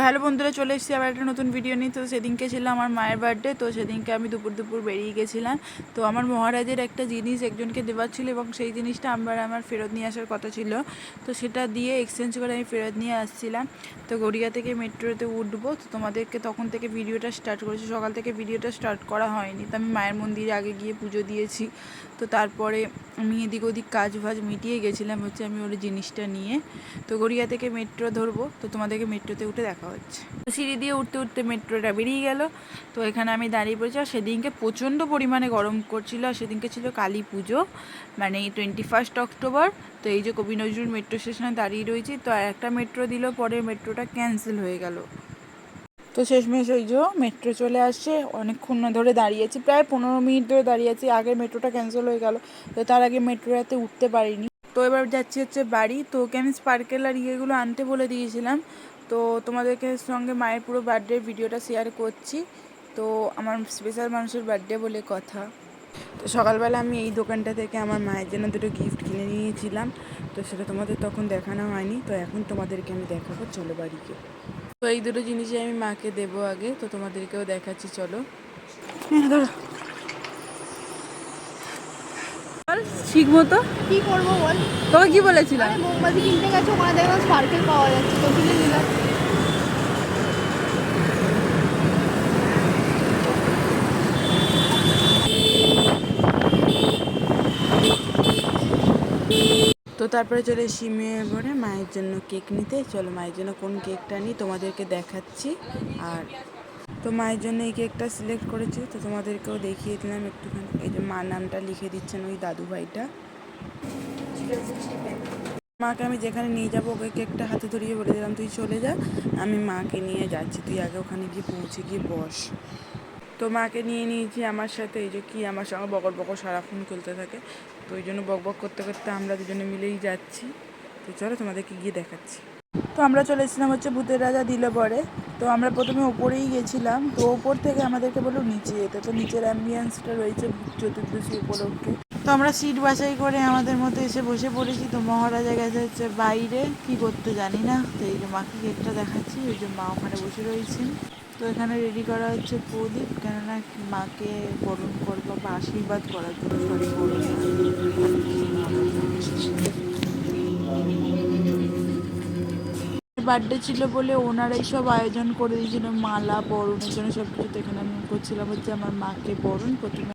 Hello বন্ধুরা, চলে এসেছি আবার একটা নতুন ভিডিও নিয়ে। তো সেদিনকে ছিল আমার মায়ের বার্থডে। তো সেদিনকে আমি দুপুর বেরিয়ে গেছিলাম। তো আমার মহারাজের একটা জিনিস একজনকে দেওয়ার ছিল এবং সেই জিনিসটা আমার ফেরত নিয়ে আসার কথা ছিল। তো সেটা দিয়ে এক্সচেঞ্জ করে আমি ফেরত নিয়ে আসছিলাম। তো গড়িয়া থেকে মেট্রোতে উঠবো। তো তোমাদেরকে তখন থেকে ভিডিওটা স্টার্ট করেছি, সকাল থেকে ভিডিওটা স্টার্ট করা হয়নি। তো আমি মায়ের মন্দিরে আগে গিয়ে পুজো দিয়েছি। তো তারপরে আমি এদিক ওদিক কাজ মিটিয়ে গেছিলাম আমি ওর জিনিসটা নিয়ে। তো গড়িয়া থেকে মেট্রো ধরবো। তো তোমাদেরকে মেট্রোতে উঠে দেখা হচ্ছে। তো সিঁড়ি দিয়ে উঠতে উঠতে মেট্রোটা বেরিয়ে গেল। তো এখানে আমি দাঁড়িয়ে পড়েছি। আর সেদিনকে প্রচণ্ড পরিমাণে গরম করছিল। আর সেদিনকে ছিল কালী পুজো, মানে 21 অক্টোবর। তো এই যে কবি নজরুল মেট্রো স্টেশনে দাঁড়িয়ে রয়েছি। তো একটা মেট্রো দিল, পরে মেট্রোটা ক্যান্সেল হয়ে গেল। তো শেষমেশ ওই যে মেট্রো চলে আসছে। অনেকক্ষণ ধরে দাঁড়িয়েছি, প্রায় 15 মিনিট ধরে দাঁড়িয়ে আছি। আগে মেট্রোটা ক্যান্সেল হয়ে গেল, তো তার আগে মেট্রোতে উঠতে পারিনি। তো এবার যাচ্ছি বাড়ি। তো ওকে আমি স্পার্কেল আর ইয়েগুলো আনতে বলে দিয়েছিলাম। তো তোমাদেরকে সঙ্গে মায়ের পুরো বার্থডে ভিডিওটা শেয়ার করছি। তো আমার স্পেশাল মানুষের বার্থডে বলে কথা। তো সকালবেলা আমি এই দোকানটা থেকে আমার মায়ের জন্য দুটো গিফট কিনে নিয়েছিলাম। তো সেটা তোমাদের তখন দেখানো হয়নি। তো এখন তোমাদেরকে আমি দেখাবো, চলো বাড়িকে। তো এই দুটো জিনিসই আমি মাকে দেবো আগে। তো তোমাদেরকেও দেখাচ্ছি, চলো। ধরো, ঠিক মতো কি করবো বল। তোকে কি বলেছিলাম? মোমবাতি কিনতে গেছো, ওখানে দেখলাম স্পার্কেল পাওয়া যাচ্ছে, তো কিনে নিলাম। তো তারপরে চলে এসেছি মেয়ে ঘরে মায়ের জন্য কেক নিতে। চলো মায়ের জন্য কোন কেকটা নিই তোমাদেরকে দেখাচ্ছি। আর তো মায়ের জন্য এই কেকটা সিলেক্ট করেছি। তো তোমাদেরকেও দেখিয়ে দিলাম একটুখানি। এই যে মা নামটা লিখে দিচ্ছেন ওই দাদু ভাইটা। মাকে আমি যেখানে নিয়ে যাবো ওকে কেকটা হাতে ধরিয়ে বলে দিলাম, তুই চলে যা, আমি মাকে নিয়ে যাচ্ছি, তুই আগে ওখানে গিয়ে পৌঁছে গিয়ে বস। তো মাকে নিয়ে নিয়েছি আমার সাথে। এই যে কি আমার সঙ্গে বকর সারাক্ষণ খেলতে থাকে। তো ওই জন্য বক করতে করতে আমরা দুজনে মিলেই যাচ্ছি। তো চলো তোমাদেরকে গিয়ে দেখাচ্ছি। তো আমরা চলে এসেছিলাম ভূতের রাজা দিলে পরে। তো আমরা প্রথমে ওপরেই গেছিলাম। তো ওপর থেকে আমাদেরকে বললো নিচে যেতে। তো নিচের অ্যাম্বিয়েন্সটা রয়েছে চতুর্দশী উপলক্ষে। তো আমরা সিট বাছাই করে আমাদের মতো এসে বসে পড়েছি। তো মহারাজা গেছে বাইরে কি করতে জানি না। তো এই যে মাকে কেকটা দেখাচ্ছি, ওই যে মা ওখানে বসে রয়েছেন। তো এখানে রেডি করা হচ্ছে প্রদীপ, কেননা মাকে বরণ করবো বা আশীর্বাদ করার জন্য। সরি, বরণ বার্থডে ছিল বলে ওনারাই সব আয়োজন করে দিয়েছিল, মালা বরণের জন্য সব কিছু। তো এখানে আমি করছিলাম আমার মাকে বরণ। প্রথমে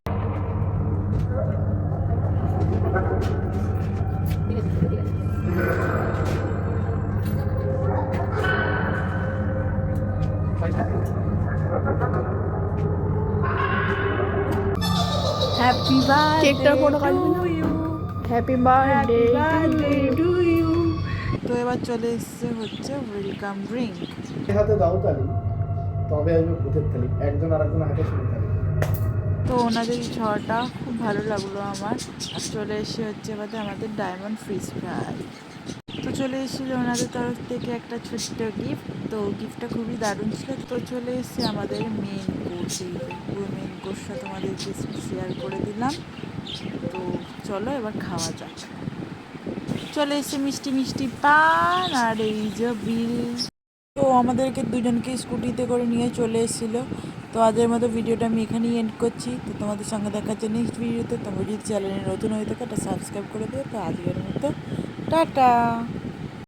হ্যাপি বার্থডে কেকটার ফটো কাটবি না? Happy birthday to you. তো এবার চলে এসছে ওয়েলকাম ড্রিঙ্ক। হাতে দাও তালি, তবে আসবে ভূতের তালি। একজন আরেকজন হাতে শুরু তালি। তো ওনাদের এই ছটা খুব ভালো লাগলো আমার। আর চলে এসে আমাদের ডায়মন্ড ফিশ ফ্রাই। তো চলে এসেছিলো ওনাদের তরফ থেকে একটা ছোট্ট গিফট। তো গিফটটা খুবই দারুণ ছিল। তো চলে এসেছে আমাদের মেন কোর্স। এই পুরো মেন কোর্সটা তোমাদেরকে শেয়ার করে দিলাম। তো চলো এবার খাওয়া যাক। চলে এসেছে মিষ্টি মিষ্টি পান আর এই যে বিল। তো আমাদেরকে দুজনকে স্কুটিতে করে নিয়ে চলে এসেছিলো। তো আজকের মতো ভিডিওটা আমি এখানেই এন্ড করছি। তো তোমাদের সঙ্গে দেখা হচ্ছে নেক্সট ভিডিওতে। তোমরা যদি চ্যানেলে নতুন হয়ে থাকে একটা সাবস্ক্রাইব করে দিও। তো আজকের মতো টাটা।